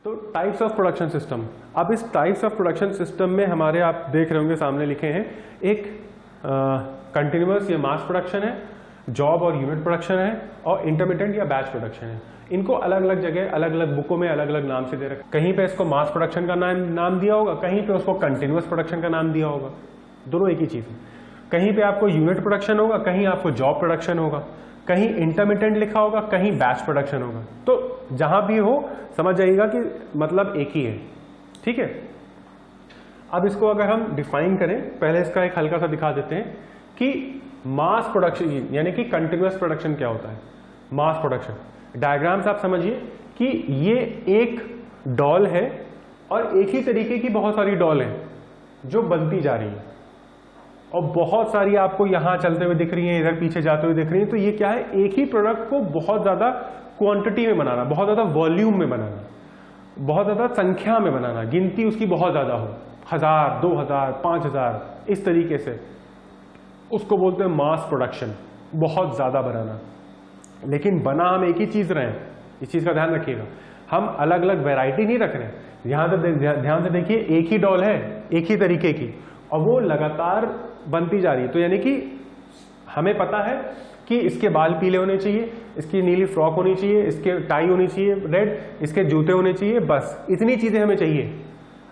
तो types of production system. अब इस टाइप्स ऑफ प्रोडक्शन सिस्टम में हमारे आप देख रहे होंगे सामने लिखे हैं, एक कंटिन्यूअस या मास प्रोडक्शन है, जॉब और यूनिट प्रोडक्शन है, और इंटरमिटेंट या बैच प्रोडक्शन है। इनको अलग अलग जगह अलग अलग बुकों में अलग अलग नाम से दे रखा, कहीं पे इसको मास प्रोडक्शन का नाम दिया होगा, कहीं पे उसको कंटिन्यूअस प्रोडक्शन का नाम दिया होगा। दोनों एक ही चीज है। कहीं पे आपको यूनिट प्रोडक्शन होगा, कहीं आपको जॉब प्रोडक्शन होगा, कहीं इंटरमिटेंट लिखा होगा, कहीं बैच प्रोडक्शन होगा। तो जहां भी हो समझ जाइएगा कि मतलब एक ही है। ठीक है, अब इसको अगर हम डिफाइन करें, पहले इसका एक हल्का सा दिखा देते हैं कि मास प्रोडक्शन यानी कि कंटिन्यूअस प्रोडक्शन क्या होता है। मास प्रोडक्शन डायग्राम से आप समझिए कि ये एक डॉल है और एक ही तरीके की बहुत सारी डॉल है जो बनती जा रही है, और बहुत सारी आपको यहां चलते हुए दिख रही है, इधर पीछे जाते हुए दिख रही है। तो ये क्या है, एक ही प्रोडक्ट को बहुत ज्यादा क्वांटिटी में बनाना, बहुत ज्यादा वॉल्यूम में बनाना, बहुत ज्यादा संख्या में बनाना, गिनती उसकी बहुत ज्यादा हो, 1000, 2000, 5000, इस तरीके से, उसको बोलते हैं मास प्रोडक्शन, बहुत ज्यादा बनाना। लेकिन बना हम एक ही चीज रहे हैं, इस चीज का ध्यान रखिएगा, हम अलग अलग वैरायटी नहीं रख रहे हैं। यहां तक ध्यान से देखिए, एक ही डॉल है एक ही तरीके की, और वो लगातार बनती जा रही है। तो यानी कि हमें पता है कि इसके बाल पीले होने चाहिए, इसकी नीली फ्रॉक होनी चाहिए, इसके टाई होनी चाहिए रेड, इसके जूते होने चाहिए, बस इतनी चीजें हमें चाहिए।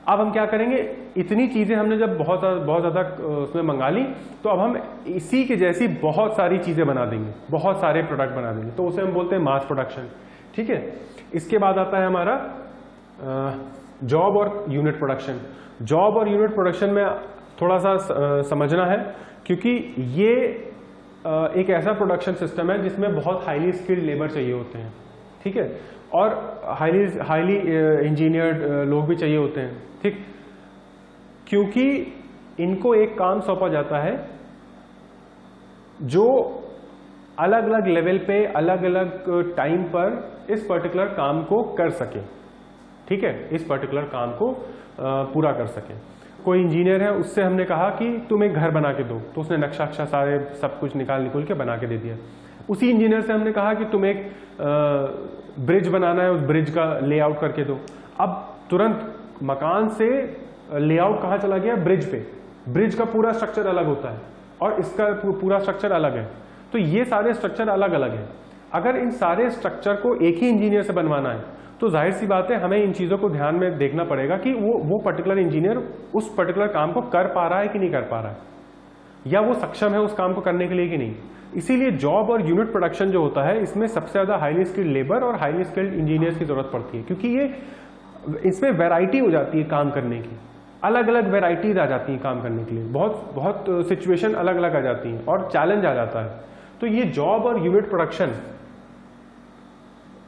अब हम क्या करेंगे, इतनी चीजें हमने जब बहुत ज्यादा उसमें मंगा ली, तो अब हम इसी के जैसी बहुत सारी चीजें बना देंगे, बहुत सारे प्रोडक्ट बना देंगे, तो उसे हम बोलते हैं मास प्रोडक्शन। ठीक है, इसके बाद आता है हमारा जॉब और यूनिट प्रोडक्शन। जॉब और यूनिट प्रोडक्शन में थोड़ा सा समझना है, क्योंकि ये एक ऐसा प्रोडक्शन सिस्टम है जिसमें बहुत हाईली स्किल्ड लेबर चाहिए होते हैं। ठीक है, और हाईली इंजीनियर्ड लोग भी चाहिए होते हैं। ठीक, क्योंकि इनको एक काम सौंपा जाता है जो अलग अलग लेवल पे अलग अलग टाइम पर इस पर्टिकुलर काम को कर सके। ठीक है, इस पर्टिकुलर काम को पूरा कर सके। कोई इंजीनियर है, उससे हमने कहा कि तुम एक घर बना के दो, तो उसने नक्शा सारे सब कुछ निकाल के बना के दे दिया। उसी इंजीनियर से हमने कहा कि तुम एक ब्रिज बनाना है, उस ब्रिज का लेआउट करके दो। अब तुरंत मकान से लेआउट कहाँ चला गया, ब्रिज पे। ब्रिज का पूरा स्ट्रक्चर अलग होता है और इसका पूरा स्ट्रक्चर अलग है। तो ये सारे स्ट्रक्चर अलग अलग है। अगर इन सारे स्ट्रक्चर को एक ही इंजीनियर से बनवाना है, तो जाहिर सी बात है हमें इन चीजों को ध्यान में देखना पड़ेगा कि वो पर्टिकुलर इंजीनियर उस पर्टिकुलर काम को कर पा रहा है कि नहीं कर पा रहा है, या वो सक्षम है उस काम को करने के लिए कि नहीं। इसीलिए जॉब और यूनिट प्रोडक्शन जो होता है, इसमें सबसे ज्यादा हाईली स्किल्ड लेबर और हाईली स्किल्ड इंजीनियर्स की जरूरत पड़ती है, क्योंकि ये इसमें वैरायटी हो जाती है काम करने की, अलग अलग वैरायटीज आ जाती हैं काम करने के लिए, बहुत सिचुएशन अलग अलग आ जाती हैं और चैलेंज आ जाता है। तो ये जॉब और यूनिट प्रोडक्शन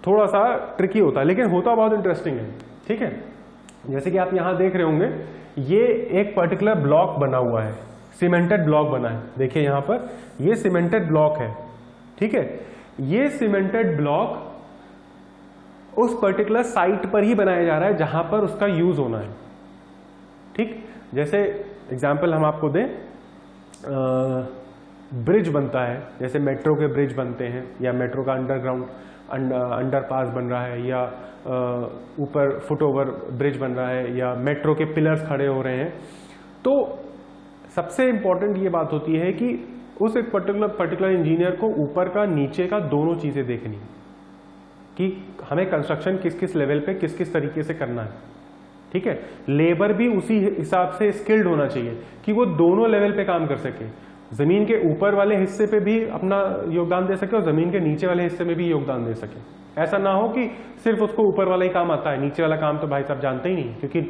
थोड़ा सा ट्रिकी होता है, लेकिन होता बहुत इंटरेस्टिंग है। ठीक है, जैसे कि आप यहां देख रहे होंगे, ये एक पर्टिकुलर ब्लॉक बना हुआ है, सीमेंटेड ब्लॉक बना है। देखिए यहां पर ये सीमेंटेड ब्लॉक है। ठीक है, ये सीमेंटेड ब्लॉक उस पर्टिकुलर साइट पर ही बनाया जा रहा है जहां पर उसका यूज होना है। ठीक, जैसे एग्जाम्पल हम आपको दें, ब्रिज बनता है, जैसे मेट्रो के ब्रिज बनते हैं, या मेट्रो का अंडरग्राउंड अंडरपास बन रहा है, या ऊपर फुटओवर ब्रिज बन रहा है, या मेट्रो के पिलर्स खड़े हो रहे हैं। तो सबसे इंपॉर्टेंट ये बात होती है कि उस एक पर्टिकुलर इंजीनियर को ऊपर का नीचे का दोनों चीजें देखनी, कि हमें कंस्ट्रक्शन किस किस लेवल पे किस किस तरीके से करना है। ठीक है, लेबर भी उसी हिसाब से स्किल्ड होना चाहिए कि वो दोनों लेवल पे काम कर सके, जमीन के ऊपर वाले हिस्से पे भी अपना योगदान दे सके और जमीन के नीचे वाले हिस्से में भी योगदान दे सके। ऐसा ना हो कि सिर्फ उसको ऊपर वाला ही काम आता है, नीचे वाला काम तो भाई साहब जानते ही नहीं, क्योंकि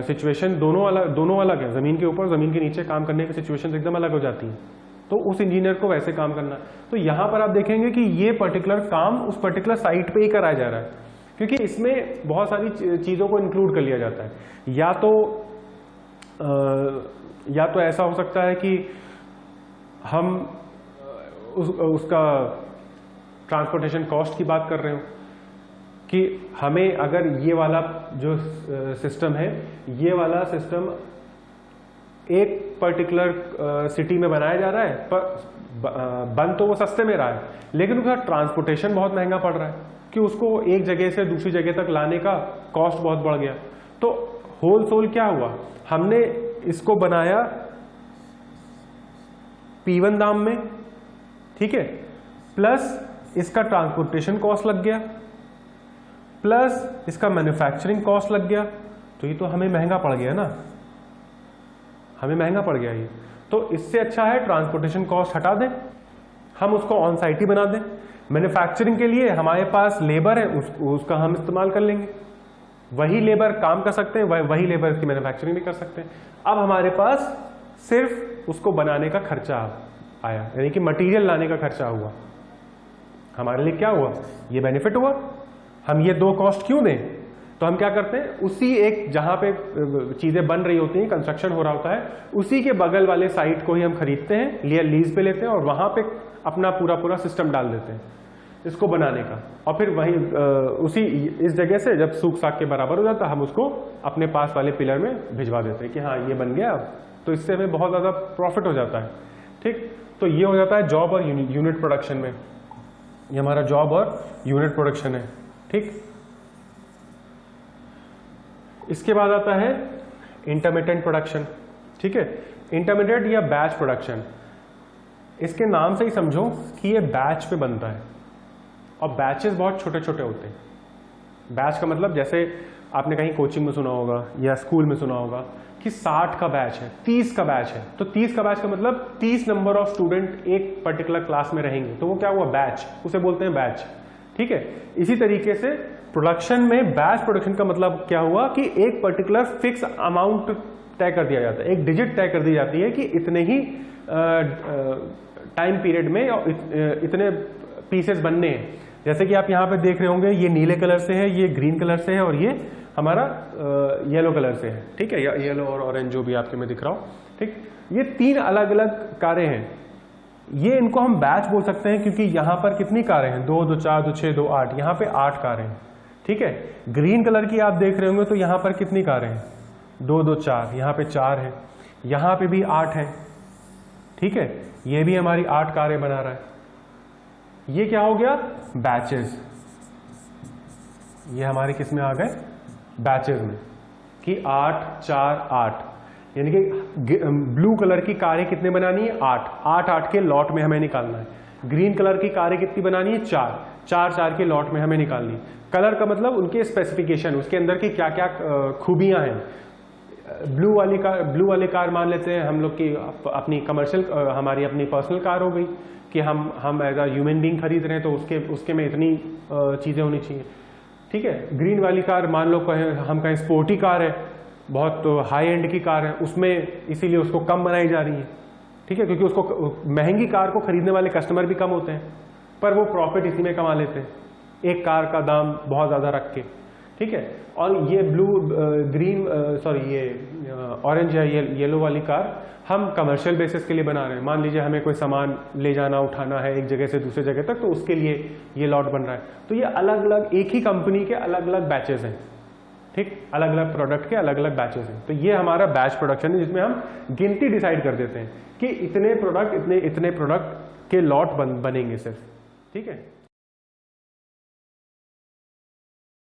सिचुएशन दोनों अलग है। जमीन के ऊपर जमीन के नीचे काम करने की सिचुएशन एकदम अलग हो जाती है, तो उस इंजीनियर को वैसे काम करना। तो यहां पर आप देखेंगे कि ये पर्टिकुलर काम उस पर्टिकुलर साइट पे ही कराया जा रहा है, क्योंकि इसमें बहुत सारी चीजों को इंक्लूड कर लिया जाता है। या तो ऐसा हो सकता है कि हम उसका ट्रांसपोर्टेशन कॉस्ट की बात कर रहे हो, कि हमें अगर ये वाला जो सिस्टम है, ये वाला सिस्टम एक पर्टिकुलर सिटी में बनाया जा रहा है, पर बन तो वो सस्ते में रहा है, लेकिन उसका ट्रांसपोर्टेशन बहुत महंगा पड़ रहा है कि उसको एक जगह से दूसरी जगह तक लाने का कॉस्ट बहुत बढ़ गया। तो होल सोल क्या हुआ, हमने इसको बनाया P1 दाम में, ठीक है, प्लस इसका ट्रांसपोर्टेशन कॉस्ट लग गया, प्लस इसका मैन्युफैक्चरिंग कॉस्ट लग गया, तो ये तो हमें महंगा पड़ गया ना, हमें महंगा पड़ गया ये। तो इससे अच्छा है ट्रांसपोर्टेशन कॉस्ट हटा दें, हम उसको ऑन साइट ही बना दें। मैन्युफैक्चरिंग के लिए हमारे पास लेबर है, उसका हम इस्तेमाल कर लेंगे, वही लेबर काम कर सकते हैं, वही लेबर की मैन्युफैक्चरिंग भी कर सकते हैं। अब हमारे पास सिर्फ उसको बनाने का खर्चा आया, यानी कि मटेरियल लाने का खर्चा हुआ। हमारे लिए क्या हुआ, ये बेनिफिट हुआ। हम ये दो कॉस्ट क्यों दें, तो हम क्या करते हैं, उसी एक जहां पे चीजें बन रही होती हैं, कंस्ट्रक्शन हो रहा होता है, उसी के बगल वाले साइट को ही हम खरीदते हैं, लीज पे लेते हैं और वहां पे अपना पूरा सिस्टम डाल देते हैं इसको बनाने का, और फिर वही उसी इस जगह से जब सूख साख के बराबर हो जाता है हम उसको अपने पास वाले पिलर में भिजवा देते हैं कि हाँ ये बन गया अब। तो इससे हमें बहुत ज्यादा प्रॉफिट हो जाता है, ठीक। तो ये हो जाता है जॉब और यूनिट प्रोडक्शन में, ये हमारा जॉब और यूनिट प्रोडक्शन है, ठीक। इसके बाद आता है इंटरमिटेंट प्रोडक्शन, ठीक है। इंटरमिटेंट या बैच प्रोडक्शन, इसके नाम से ही समझो कि ये बैच पे बनता है और बैचेस बहुत छोटे छोटे होते हैं। बैच का मतलब जैसे आपने कहीं कोचिंग में सुना होगा या स्कूल में सुना होगा कि 60 का बैच है, 30 का बैच है, तो 30 का बैच का मतलब 30 नंबर ऑफ स्टूडेंट एक पर्टिकुलर क्लास में रहेंगे, तो वो क्या हुआ, बैच, उसे बोलते हैं बैच, ठीक है। इसी तरीके से प्रोडक्शन में बैच प्रोडक्शन का मतलब क्या हुआ कि एक पर्टिकुलर फिक्स अमाउंट तय कर दिया जाता है, एक डिजिट तय कर दी जाती है कि इतने ही टाइम पीरियड में इतने पीसेस बनने हैं। जैसे कि आप यहाँ पे देख रहे होंगे, ये नीले कलर से है, ये ग्रीन कलर से है और ये हमारा येलो कलर से है, ठीक है, या येलो और ऑरेंज जो भी आपके में दिख रहा हो, ठीक। ये 3 अलग अलग कारें हैं, ये इनको हम बैच बोल सकते हैं क्योंकि यहाँ पर कितनी कारें हैं, 2 2 4 2 6 2 8, यहाँ पे 8 कारें हैं, ठीक है। ग्रीन कलर की आप देख रहे होंगे तो यहाँ पर कितनी कारें हैं, 2 2 4, यहाँ पे 4 है, यहाँ पे भी 8 है, ठीक है। ये भी हमारी 8 कारें बना रहा है। ये क्या हो गया, बैचेस, ये हमारे किस में आ गए, बैचेस में, कि 8 4 8, यानी कि ब्लू कलर की कारें कितने बनानी है, 8 8 के लॉट में हमें निकालना है। ग्रीन कलर की कारें कितनी बनानी है, 4 4 के लॉट में हमें निकालनी है। कलर का मतलब उनके स्पेसिफिकेशन, उसके अंदर की क्या क्या खूबियां हैं। ब्लू वाली कार मान लेते हैं हम लोग की अपनी कमर्शियल, हमारी अपनी पर्सनल कार हो गई कि हम एज अ ह्यूमन बीइंग खरीद रहे हैं, तो उसके में इतनी चीजें होनी चाहिए, ठीक है। ग्रीन वाली कार मान लो हम कहें स्पोर्टी कार है, बहुत हाई एंड की कार है, उसमें इसीलिए उसको कम बनाई जा रही है, ठीक है, क्योंकि उसको महंगी कार को खरीदने वाले कस्टमर भी कम होते हैं, पर वो प्रॉफिट इसी में कमा लेते हैं, एक कार का दाम बहुत ज्यादा रख के, ठीक है। और ये ये ऑरेंज या येलो वाली कार हम कमर्शियल बेसिस के लिए बना रहे हैं। मान लीजिए हमें कोई सामान ले जाना उठाना है एक जगह से दूसरी जगह तक, तो उसके लिए ये लॉट बन रहा है। तो ये अलग अलग एक ही कंपनी के अलग अलग बैचेस हैं, ठीक, अलग अलग प्रोडक्ट के अलग अलग बैचेस हैं। तो ये हमारा बैच प्रोडक्शन है, जिसमें हम गिनती डिसाइड कर देते हैं कि इतने प्रोडक्ट के लॉट बनेंगे सिर्फ, ठीक है।